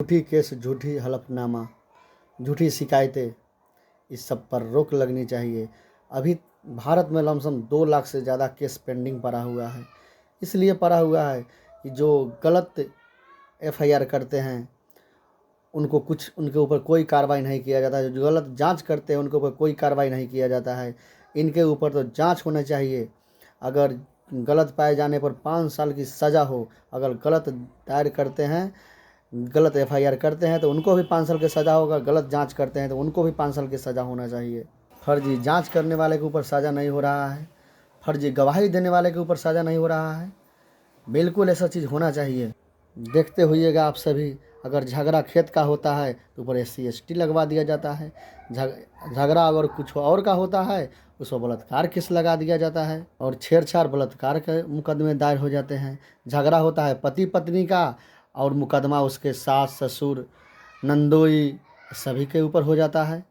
झूठी केस, झूठी हलफनामा, झूठी शिकायतें, इस सब पर रोक लगनी चाहिए। अभी भारत में लमसम 2 लाख से ज़्यादा केस पेंडिंग पड़ा हुआ है। इसलिए पड़ा हुआ है कि जो गलत एफआईआर करते हैं उनके ऊपर कोई कार्रवाई नहीं किया जाता है। जो गलत जांच करते हैं उनके ऊपर कोई कार्रवाई नहीं किया जाता है। इनके ऊपर तो जांच होना चाहिए। अगर गलत पाए जाने पर 5 साल की सज़ा हो। अगर गलत दायर करते हैं, गलत एफआईआर करते हैं तो उनको भी 5 साल की सज़ा होगा। गलत जांच करते हैं तो उनको भी 5 साल की सज़ा होना चाहिए। फर्जी जांच करने वाले के ऊपर सज़ा नहीं हो रहा है, फर्जी गवाही देने वाले के ऊपर सज़ा नहीं हो रहा है। बिल्कुल ऐसा चीज़ होना चाहिए। देखते होइएगा आप सभी, अगर झगड़ा खेत का होता है तो ऊपर SC ST लगवा दिया जाता है। झगड़ा अगर कुछ और का होता है उस पर बलात्कार केस लगा दिया जाता है और छेड़छाड़ बलात्कार के मुकदमे दायर हो जाते हैं। झगड़ा होता है पति पत्नी का और मुकदमा उसके सास ससुर नंदोई सभी के ऊपर हो जाता है।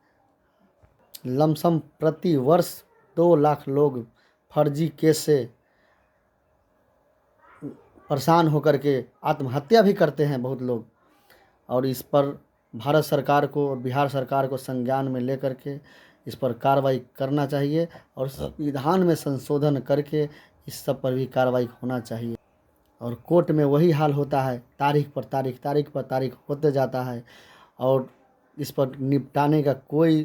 लमसम प्रति वर्ष 2 लाख लोग फर्जी केस से परेशान होकर के आत्महत्या भी करते हैं बहुत लोग। और इस पर भारत सरकार को और बिहार सरकार को संज्ञान में लेकर के इस पर कार्रवाई करना चाहिए और संविधान में संशोधन करके इस सब पर भी कार्रवाई होना चाहिए। और कोर्ट में वही हाल होता है, तारीख पर तारीख, तारीख पर तारीख होते जाता है और इस पर निपटाने का कोई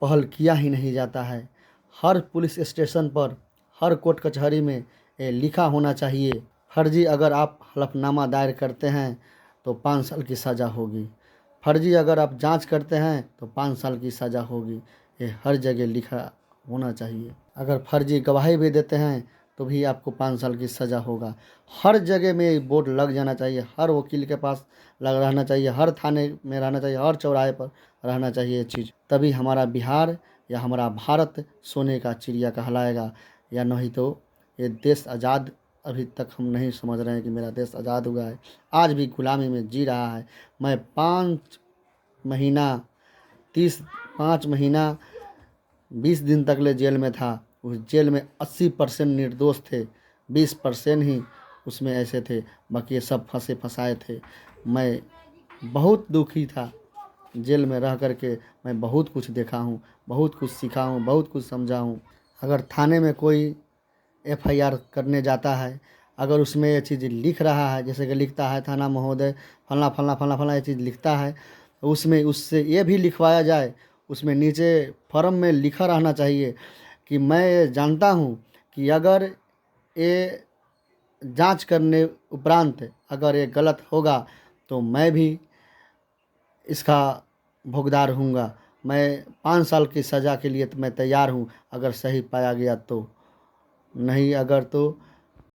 पहल किया ही नहीं जाता है। हर पुलिस स्टेशन पर, हर कोर्ट कचहरी में ये लिखा होना चाहिए, फर्जी अगर आप हलफनामा दायर करते हैं तो 5 साल की सज़ा होगी। फर्जी अगर आप जांच करते हैं तो 5 साल की सज़ा होगी। ये हर जगह लिखा होना चाहिए। अगर फर्जी गवाही भी देते हैं तो भी आपको 5 साल की सज़ा होगा। हर जगह में ये बोर्ड लग जाना चाहिए, हर वकील के पास रहना चाहिए, हर थाने में रहना चाहिए, हर चौराहे पर रहना चाहिए ये चीज़। तभी हमारा बिहार या हमारा भारत सोने का चिड़िया कहलाएगा। या नहीं तो ये देश आज़ाद अभी तक हम नहीं समझ रहे हैं कि मेरा देश आज़ाद हुआ है। आज भी गुलामी में जी रहा है। मैं 5 महीना 5 महीना 20 दिन तक ले जेल में था। उस जेल में 80% निर्दोष थे, 20% ही उसमें ऐसे थे, बाकी सब फंसे फंसाए थे। मैं बहुत दुखी था जेल में रह कर के। मैं बहुत कुछ देखा हूँ, बहुत कुछ सीखा हूँ, बहुत कुछ समझा हूँ। अगर थाने में कोई एफआईआर करने जाता है, अगर उसमें ये चीज़ लिख रहा है, जैसे कि लिखता है थाना महोदय फलना फलना फलना फलना ये चीज़ लिखता है, तो उसमें उससे ये भी लिखवाया जाए, उसमें नीचे फॉर्म में लिखा रहना चाहिए कि मैं ये जानता हूँ कि अगर ये जांच करने उपरांत अगर ये गलत होगा तो मैं भी इसका भोगदार हूँगा। मैं 5 साल की सज़ा के लिए तो मैं तैयार हूँ, अगर सही पाया गया तो। नहीं अगर तो